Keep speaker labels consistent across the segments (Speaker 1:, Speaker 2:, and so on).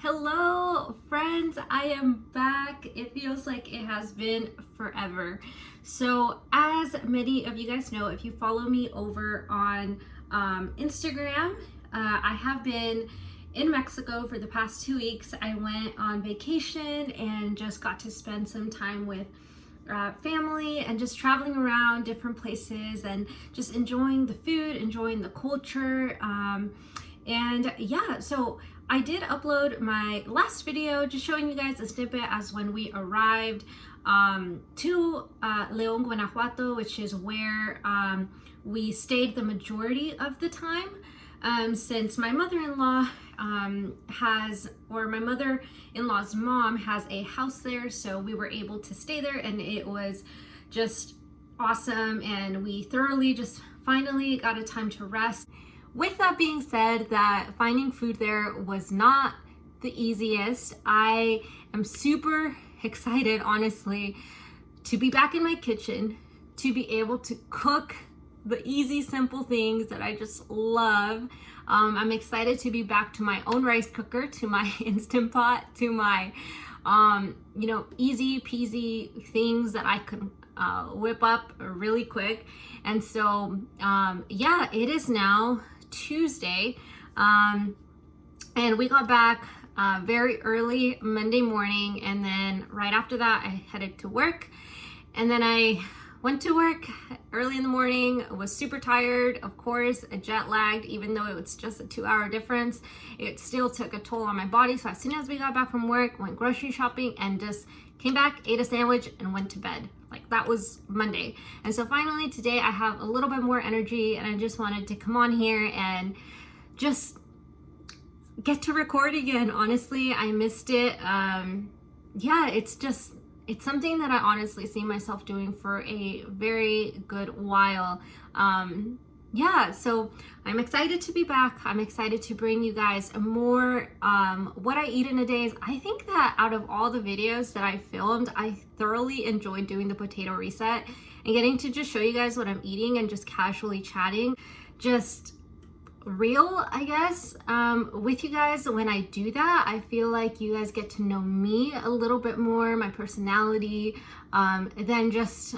Speaker 1: Hello friends, I am back. It feels like it has been forever. So as many of you guys know, if you follow me over on Instagram, I have been in Mexico for the past 2 weeks. I went on vacation and just got to spend some time with family and just traveling around different places and just enjoying the food, enjoying the culture. And yeah, so I did upload my last video just showing you guys a snippet as when we arrived to León, Guanajuato, which is where we stayed the majority of the time, since my mother-in-law my mother-in-law's mom has a house there, so we were able to stay there and it was just awesome, and we thoroughly just finally got a time to rest. With that being said, that finding food there was not the easiest. I am super excited, honestly, to be back in my kitchen, to be able to cook the easy, simple things that I just love. I'm excited to be back to my own rice cooker, to my Instant Pot, to my, easy peasy things that I could whip up really quick. And so, yeah, it is now Tuesday, and we got back very early Monday morning, and then right after that I headed to work, and then I went to work early in the morning, was super tired, of course, jet lagged, even though it was just a 2-hour difference. It still took a toll on my body. So as soon as we got back from work, went grocery shopping and just came back, ate a sandwich, and went to bed. Like, that was Monday. And so finally today I have a little bit more energy, and I just wanted to come on here and just get to record again. Honestly, I missed it. Yeah, it's something that I honestly see myself doing for a very good while. Yeah, so I'm excited to be back. I'm excited to bring you guys more what I eat in a day. I think that out of all the videos that I filmed, I thoroughly enjoyed doing the potato reset and getting to just show you guys what I'm eating and just casually chatting. Just real, I guess, with you guys. When I do that, I feel like you guys get to know me a little bit more, my personality, than just,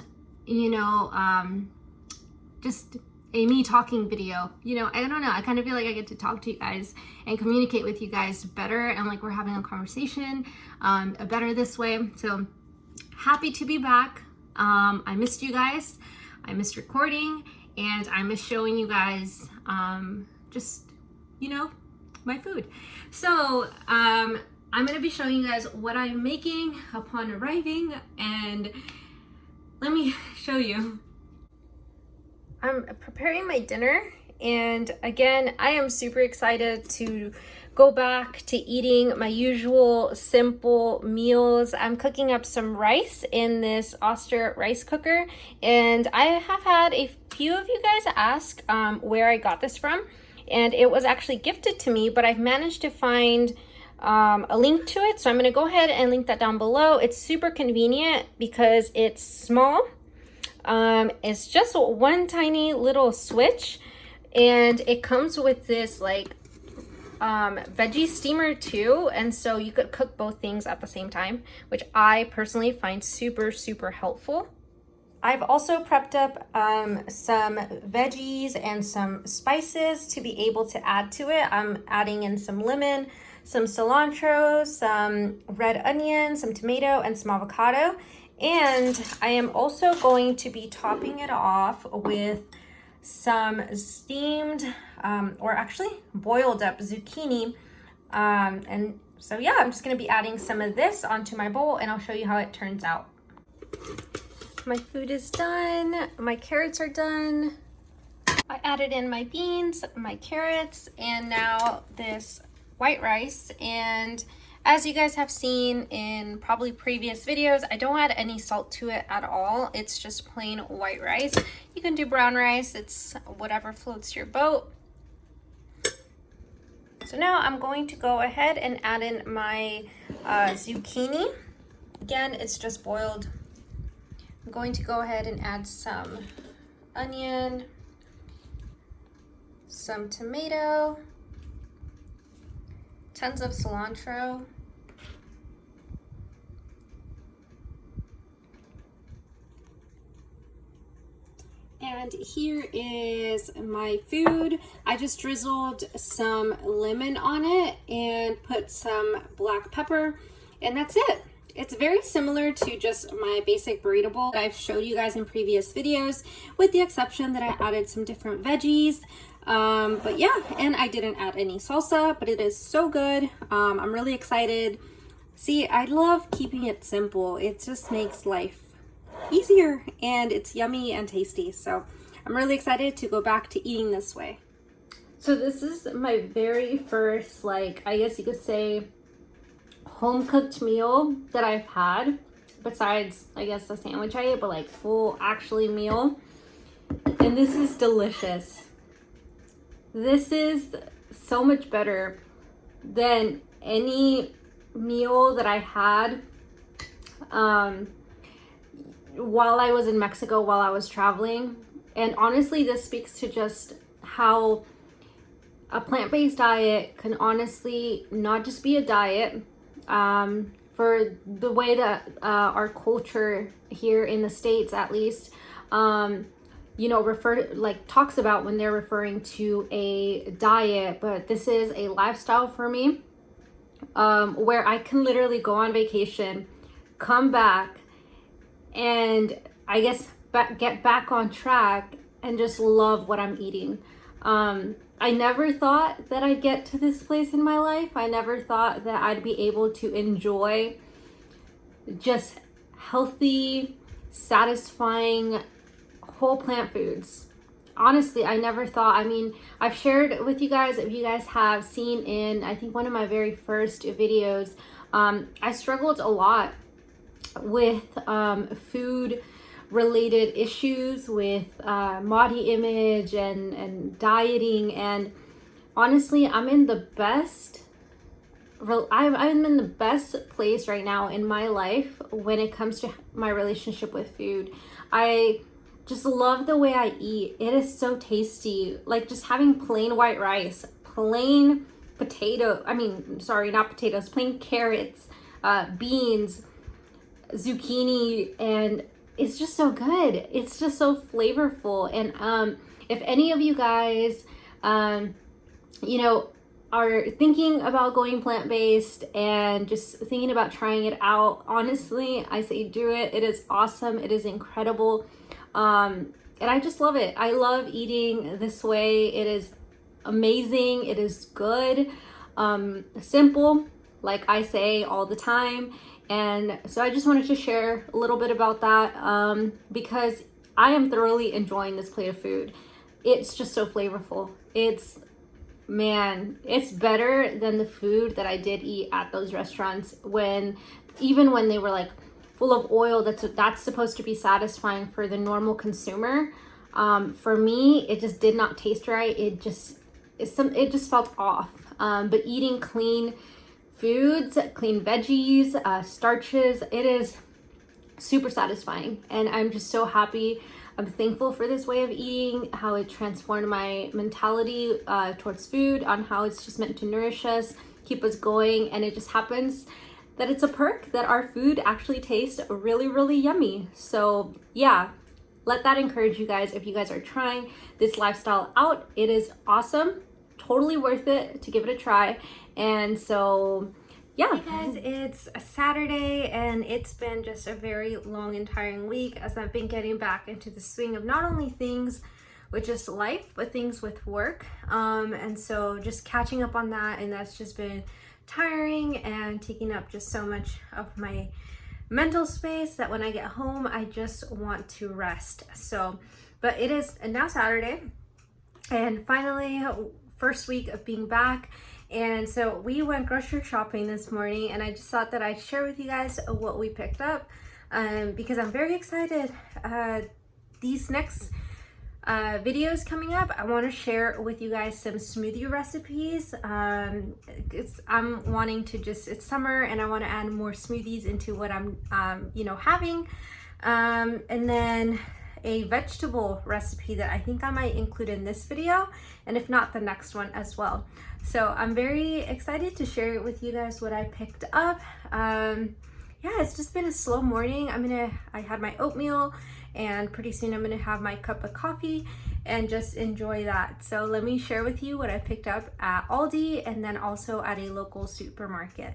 Speaker 1: just a me talking video. I don't know, I kind of feel like I get to talk to you guys and communicate with you guys better, and like we're having a conversation better this way. So happy to be back. I missed you guys. I missed recording, and I miss showing you guys just, my food. So I'm gonna be showing you guys what I'm making upon arriving, and let me show you. I'm preparing my dinner, and again, I am super excited to go back to eating my usual simple meals. I'm cooking up some rice in this Oster rice cooker, and I have had a few of you guys ask where I got this from, and it was actually gifted to me, but I've managed to find a link to it, so I'm gonna go ahead and link that down below. It's super convenient because it's small. It's just one tiny little switch, and it comes with this like veggie steamer too, and so you could cook both things at the same time, which I personally find super helpful. I've also prepped up some veggies and some spices to be able to add to it. I'm adding in some lemon, some cilantro, some red onion, some tomato, and some avocado. And I am also going to be topping it off with some steamed, or actually boiled up zucchini. And so yeah, I'm just gonna be adding some of this onto my bowl, and I'll show you how it turns out. My food is done, my carrots are done. I added in my beans, my carrots, and now this white rice. And as you guys have seen in probably previous videos, I don't add any salt to it at all. It's just plain white rice. You can do brown rice, it's whatever floats your boat. So now I'm going to go ahead and add in my zucchini. Again, it's just boiled. I'm going to go ahead and add some onion, some tomato, Tons of cilantro. And here is my food. I just drizzled some lemon on it and put some black pepper, and that's it. It's very similar to just my basic burrito bowl that I've showed you guys in previous videos, with the exception that I added some different veggies. But yeah, and I didn't add any salsa, but it is so good. I'm really excited. See, I love keeping it simple. It just makes life easier, and it's yummy and tasty. So I'm really excited to go back to eating this way. So this is my very first, like, I guess you could say, home cooked meal that I've had, besides I guess the sandwich I ate, but like full actually meal. And this is delicious. This is so much better than any meal that I had while I was in Mexico, while I was traveling. And honestly, this speaks to just how a plant-based diet can honestly not just be a diet, for the way that our culture here in the States, at least, you know, talks about when they're referring to a diet. But this is a lifestyle for me, where I can literally go on vacation, come back, and I guess get back on track and just love what I'm eating. I never thought that I'd get to this place in my life. I never thought that I'd be able to enjoy just healthy, satisfying, whole plant foods. Honestly, I never thought. I mean, I've shared with you guys, if you guys have seen in, I think, one of my very first videos, I struggled a lot with food related issues, with body image and dieting. And honestly, I'm in the best place right now in my life when it comes to my relationship with food. I just love the way I eat. It is so tasty. Like just having plain white rice, plain plain carrots, beans, zucchini, and it's just so good. It's just so flavorful. And if any of you guys you know, are thinking about going plant-based and just thinking about trying it out, honestly, I say do it. It is awesome. It is incredible. And I just love it. I love eating this way. It is amazing. It is good, simple, like I say all the time. And so I just wanted to share a little bit about that, because I am thoroughly enjoying this plate of food. It's just so flavorful. It's better than the food that I did eat at those restaurants, even when they were like full of oil. That's supposed to be satisfying for the normal consumer. For me, it just did not taste right. It just felt off. But eating clean foods, clean veggies, starches, it is super satisfying. And I'm just so happy. I'm thankful for this way of eating, how it transformed my mentality towards food, on how it's just meant to nourish us, keep us going. And it just happens that it's a perk that our food actually tastes really, really yummy. So yeah, let that encourage you guys. If you guys are trying this lifestyle out, it is awesome. Totally worth it to give it a try. And so yeah. Hey guys, it's a Saturday and it's been just a very long and tiring week, as I've been getting back into the swing of not only things with just life, but things with work. And so just catching up on that, and that's just been tiring and taking up just so much of my mental space that when I get home, I just want to rest. So, but it is now Saturday, and finally, first week of being back. And so we went grocery shopping this morning, and I just thought that I'd share with you guys what we picked up, because I'm very excited. These next videos coming up, I want to share with you guys some smoothie recipes. I'm wanting to it's summer and I want to add more smoothies into what I'm having. And then a vegetable recipe that I think I might include in this video, and if not, the next one as well. So I'm very excited to share it with you guys what I picked up. Yeah, it's just been a slow morning. I had my oatmeal, and pretty soon I'm gonna have my cup of coffee and just enjoy that. So let me share with you what I picked up at Aldi and then also at a local supermarket.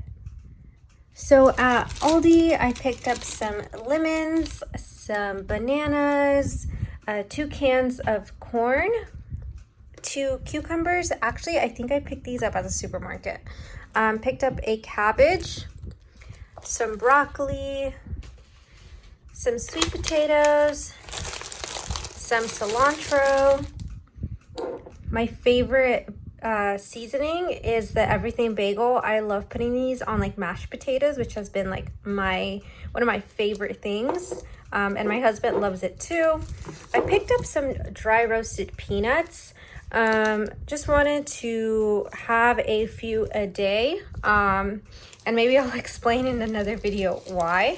Speaker 1: So at Aldi, I picked up some lemons, some bananas, 2 cans of corn, 2 cucumbers. Actually, I think I picked these up at the supermarket. Picked up a cabbage, some broccoli, some sweet potatoes, some cilantro. My favorite seasoning is the everything bagel. I love putting these on like mashed potatoes, which has been like one of my favorite things. And my husband loves it too. I picked up some dry roasted peanuts. Just wanted to have a few a day. And maybe I'll explain in another video why.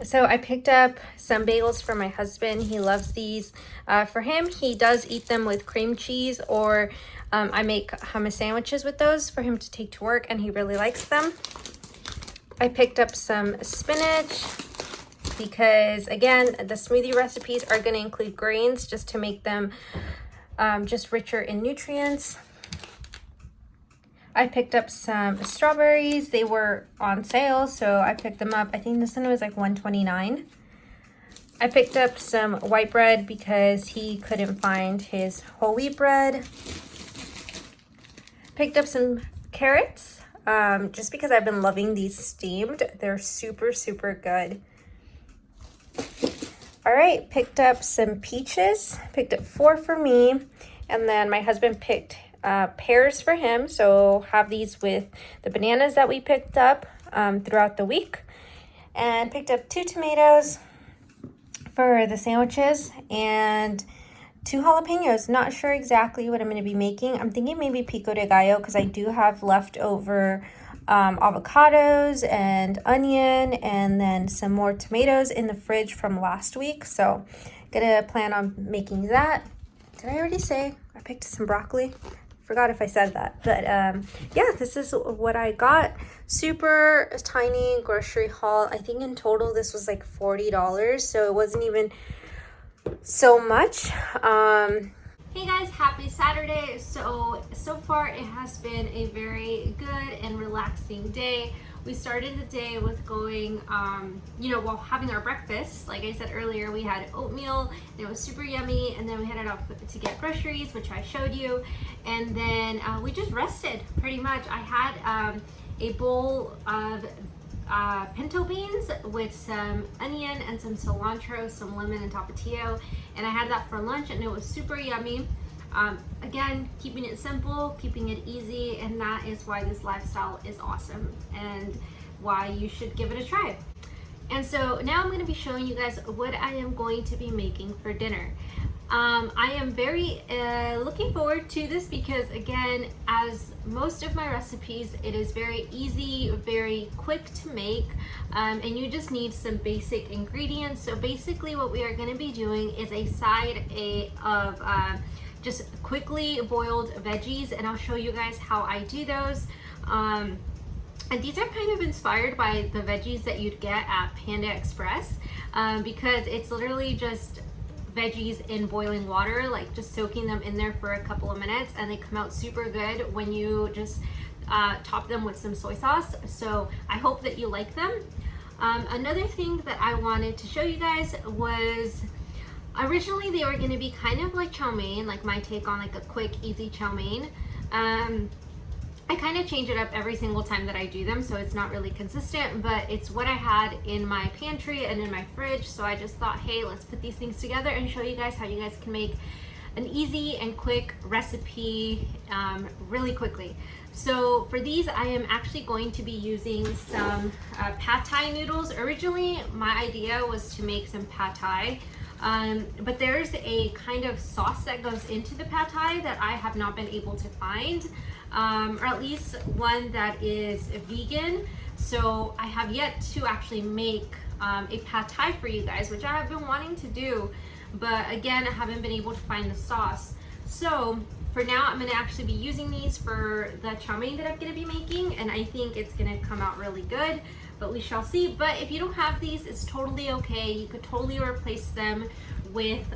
Speaker 1: So I picked up some bagels for my husband. He loves these. For him, he does eat them with cream cheese, or I make hummus sandwiches with those for him to take to work, and he really likes them. I picked up some spinach because, again, the smoothie recipes are going to include grains just to make them just richer in nutrients. I picked up some strawberries. They were on sale, so I picked them up. I think this one was like $1.29. I picked up some white bread because he couldn't find his whole wheat bread. Picked up some carrots, just because I've been loving these steamed. They're super, super good. All right, picked up some peaches. Picked up 4 for me, and then my husband picked pears for him, so have these with the bananas that we picked up throughout the week. And picked up 2 tomatoes for the sandwiches and 2 jalapenos. Not sure exactly what I'm going to be making. I'm thinking maybe pico de gallo because I do have leftover avocados and onion and then some more tomatoes in the fridge from last week, so gonna plan on making that. Did I already say I picked some broccoli? Forgot if I said that, but yeah, this is what I got. Super tiny grocery haul. I think in total this was like $40, so it wasn't even so much. Hey guys, happy Saturday. So far it has been a very good and relaxing day. We started the day with going, while having our breakfast. Like I said earlier, we had oatmeal and it was super yummy, and then we headed off to get groceries, which I showed you, and then we just rested pretty much. I had a bowl of pinto beans with some onion and some cilantro, some lemon and tapatio, and I had that for lunch, and it was super yummy. Again, keeping it simple, keeping it easy, and that is why this lifestyle is awesome and why you should give it a try. And so now I'm going to be showing you guys what I am going to be making for dinner. I am very looking forward to this because, again, as most of my recipes, it is very easy, very quick to make, and you just need some basic ingredients. So basically what we are going to be doing is a side of just quickly boiled veggies, and I'll show you guys how I do those. And these are kind of inspired by the veggies that you'd get at Panda Express, because it's literally just veggies in boiling water, like just soaking them in there for a couple of minutes, and they come out super good when you just top them with some soy sauce. So I hope that you like them. Another thing that I wanted to show you guys was, originally they were going to be kind of like chow mein, like my take on like a quick, easy chow mein. I kind of change it up every single time that I do them, so it's not really consistent, but it's what I had in my pantry and in my fridge, so I just thought, hey, let's put these things together and show you guys how you guys can make an easy and quick recipe really quickly. So for these, I am actually going to be using some pad thai noodles. Originally, my idea was to make some pad thai, but there's a kind of sauce that goes into the pad thai that I have not been able to find, or at least one that is vegan. So I have yet to actually make a pad thai for you guys, which I have been wanting to do, but again, I haven't been able to find the sauce. So for now, I'm gonna actually be using these for the chow mein that I'm gonna be making, and I think it's gonna come out really good, but we shall see. But if you don't have these, it's totally okay. You could totally replace them with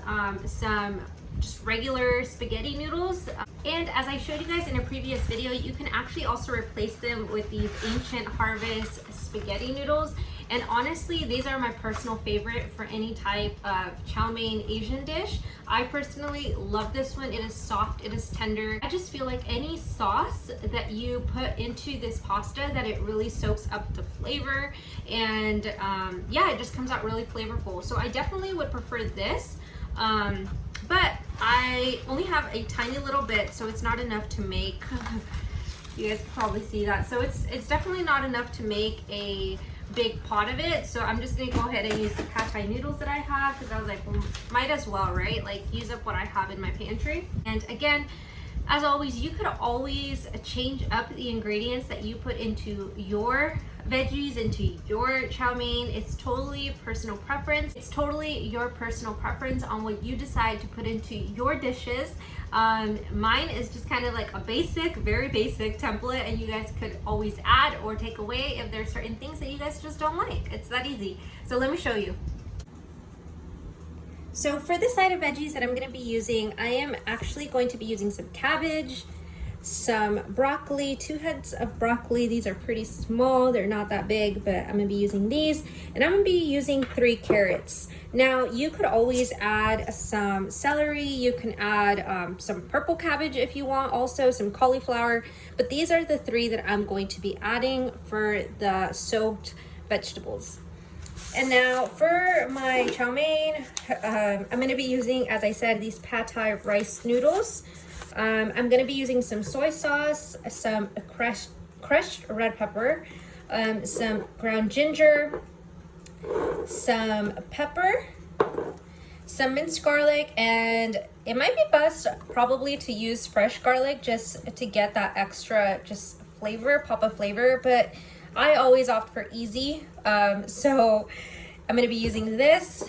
Speaker 1: some just regular spaghetti noodles. And as I showed you guys in a previous video, you can actually also replace them with these Ancient Harvest spaghetti noodles. And honestly, these are my personal favorite for any type of chow mein Asian dish. I personally love this one. It is soft, it is tender. I just feel like any sauce that you put into this pasta, that it really soaks up the flavor, and yeah, it just comes out really flavorful. So I definitely would prefer this. But I only have a tiny little bit, so it's not enough to make. You guys can probably see that. So it's definitely not enough to make a big pot of it. So I'm just gonna go ahead and use the pad thai noodles that I have, because I was like, well, might as well, right? Like, use up what I have in my pantry. And again, as always, you could always change up the ingredients that you put into your veggies, into your chow mein. It's totally personal preference. It's totally your personal preference on what you decide to put into your dishes. Mine is just kind of like a basic, very basic template, and you guys could always add or take away if there's certain things that you guys just don't like. It's that easy. So let me show you. So for this side of veggies that I'm going to be using, I am actually going to be using some cabbage, some broccoli, 2 heads of broccoli. These are pretty small, they're not that big, but I'm going to be using these. And I'm going to be using 3 carrots. Now, you could always add some celery, you can add some purple cabbage if you want, also some cauliflower, but these are the 3 that I'm going to be adding for the soaked vegetables. And now for my chow mein, I'm going to be using, as I said, these pad thai rice noodles. I'm going to be using some soy sauce, some crushed red pepper, some ground ginger, some pepper, some minced garlic, and it might be best probably to use fresh garlic just to get that extra just flavor, pop of flavor, but I always opt for easy, so I'm going to be using this.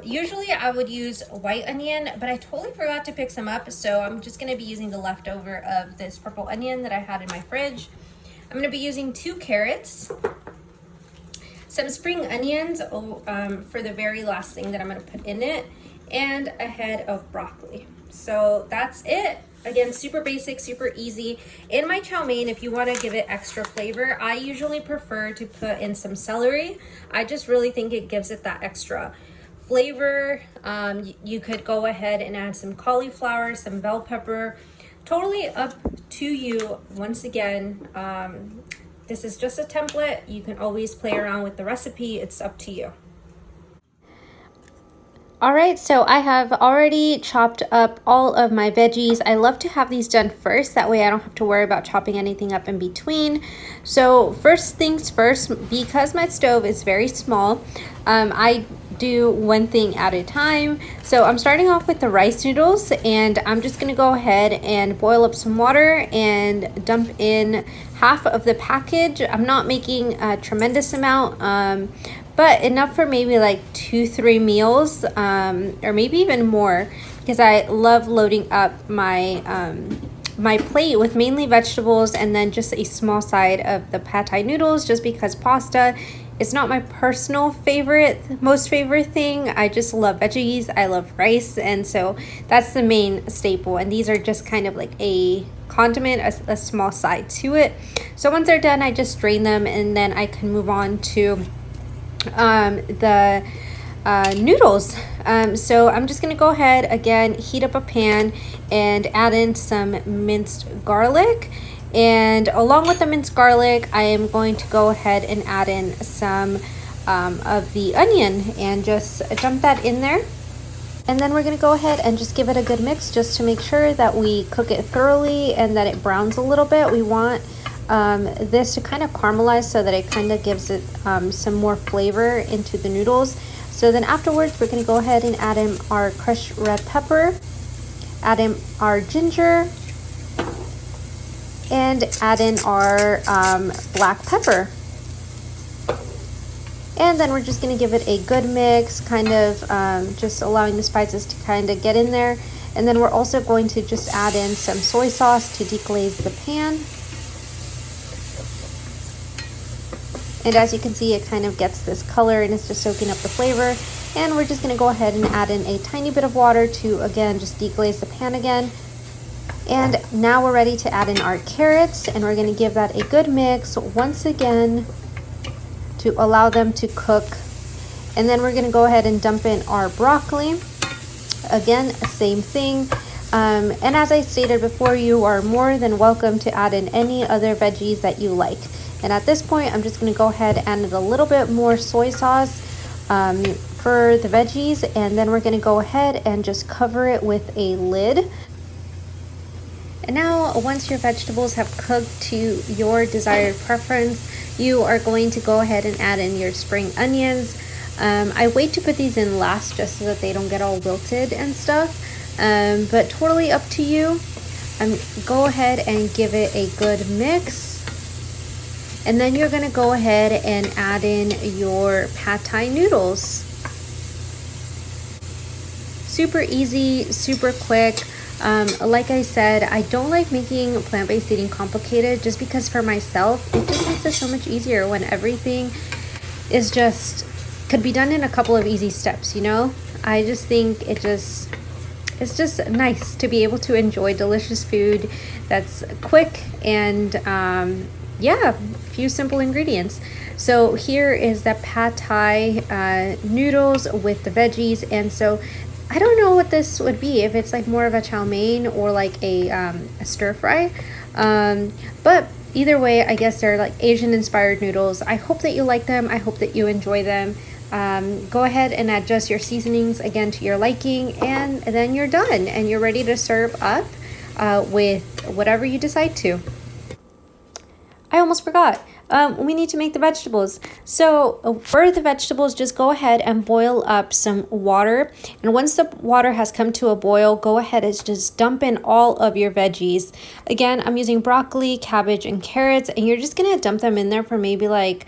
Speaker 1: Usually I would use white onion, but I totally forgot to pick some up, so I'm just going to be using the leftover of this purple onion that I had in my fridge. I'm going to be using 2 carrots, some spring onions for the very last thing that I'm going to put in it, and a head of broccoli. So that's it. Again, super basic, super easy. In my chow mein, if you want to give it extra flavor, I usually prefer to put in some celery. I just really think it gives it that extra flavor. You could go ahead and add some cauliflower, some bell pepper. Totally up to you. Once again, this is just a template. You can always play around with the recipe. It's up to you. All right, so I have already chopped up all of my veggies. I love to have these done first. That way I don't have to worry about chopping anything up in between. So first things first, because my stove is very small, I do one thing at a time. So I'm starting off with the rice noodles, and I'm just gonna go ahead and boil up some water and dump in half of the package. I'm not making a tremendous amount, but enough for maybe like 2-3 meals, or maybe even more, because I love loading up my my plate with mainly vegetables and then just a small side of the pad thai noodles, just because pasta is not my personal most favorite thing. I just love veggies, I love rice, and so that's the main staple, and these are just kind of like a condiment, a small side to it. So once they're done, I just drain them, and then I can move on to the noodles. So I'm just gonna go ahead again, heat up a pan and add in some minced garlic, and along with the minced garlic I am going to go ahead and add in some of the onion and just dump that in there. And then we're going to go ahead and just give it a good mix just to make sure that we cook it thoroughly and that it browns a little bit. We want this to kind of caramelize so that it kind of gives it some more flavor into the noodles. So then afterwards, we're going to go ahead and add in our crushed red pepper, add in our ginger, and add in our black pepper. And then we're just going to give it a good mix, kind of just allowing the spices to kind of get in there. And then we're also going to just add in some soy sauce to deglaze the pan. And as you can see, it kind of gets this color and it's just soaking up the flavor. And we're just going to go ahead and add in a tiny bit of water to, again, just deglaze the pan again. And now we're ready to add in our carrots, and we're going to give that a good mix once again to allow them to cook. And then we're going to go ahead and dump in our broccoli. Again, same thing. And as I stated before, you are more than welcome to add in any other veggies that you like. And at this point, I'm just going to go ahead and add a little bit more soy sauce for the veggies, and then we're going to go ahead and just cover it with a lid. And now, once your vegetables have cooked to your desired preference, you are going to go ahead and add in your spring onions. I wait to put these in last just so that they don't get all wilted and stuff, but totally up to you. Go ahead and give it a good mix. And then you're going to go ahead and add in your pad thai noodles. Super easy, super quick. Like I said, I don't like making plant-based eating complicated, just because for myself, it just makes it so much easier when everything is just, could be done in a couple of easy steps, you know? I just think it's just nice to be able to enjoy delicious food that's quick and, yeah, few simple ingredients. So here is the pad thai noodles with the veggies, and so I don't know what this would be, if it's like more of a chow mein or like a stir fry, but either way, I guess they're like Asian inspired noodles. I hope that you like them. I hope that you enjoy them. Go ahead and adjust your seasonings again to your liking, and then you're done and you're ready to serve up with whatever you decide to. I almost forgot. We need to make the vegetables. So for the vegetables, just go ahead and boil up some water. And once the water has come to a boil, go ahead and just dump in all of your veggies. Again, I'm using broccoli, cabbage, and carrots, and you're just gonna dump them in there for maybe like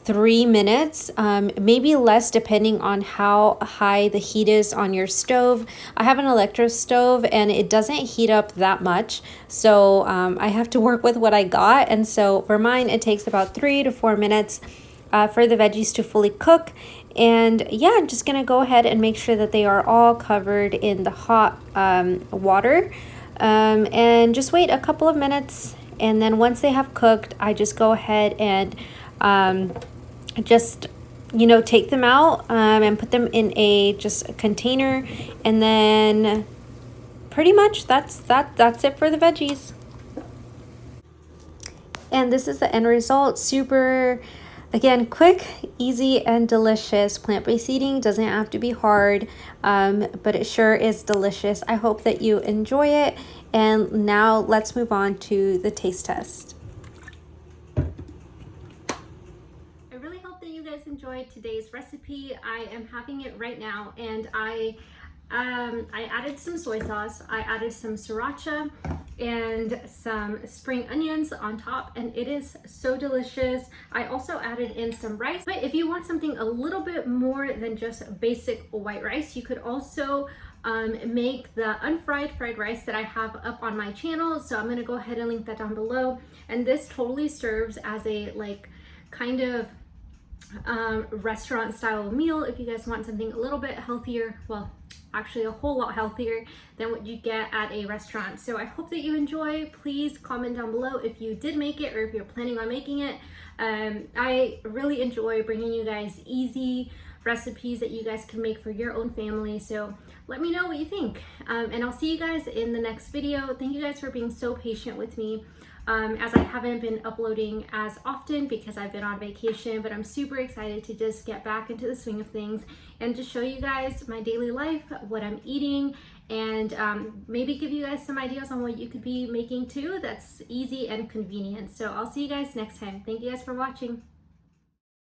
Speaker 1: 3 minutes, maybe less depending on how high the heat is on your stove. I have an electric stove and it doesn't heat up that much, so I have to work with what I got. And so for mine, it takes about 3 to 4 minutes for the veggies to fully cook. And yeah, I'm just gonna go ahead and make sure that they are all covered in the hot water, and just wait a couple of minutes. And then once they have cooked, I just go ahead and just, you know, take them out and put them in a container, and then pretty much that's it for the veggies. And this is the end result. Super, again, quick, easy, and delicious. Plant-based eating doesn't have to be hard, but it sure is delicious. I hope that you enjoy it. And now let's move on to the taste test. Enjoyed today's recipe. I am having it right now, and I added some soy sauce, I added some sriracha and some spring onions on top, and it is so delicious. I also added in some rice, but if you want something a little bit more than just basic white rice, you could also make the unfried fried rice that I have up on my channel. So I'm gonna go ahead and link that down below. And this totally serves as a like kind of restaurant style meal if you guys want something a little bit healthier, well, actually a whole lot healthier than what you get at a restaurant. So I hope that you enjoy. Please comment down below if you did make it or if you're planning on making it. I really enjoy bringing you guys easy recipes that you guys can make for your own family. So let me know what you think, and I'll see you guys in the next video. Thank you guys for being so patient with me, as I haven't been uploading as often because I've been on vacation, but I'm super excited to just get back into the swing of things and just show you guys my daily life, what I'm eating, and maybe give you guys some ideas on what you could be making too that's easy and convenient. So I'll see you guys next time. Thank you guys for watching.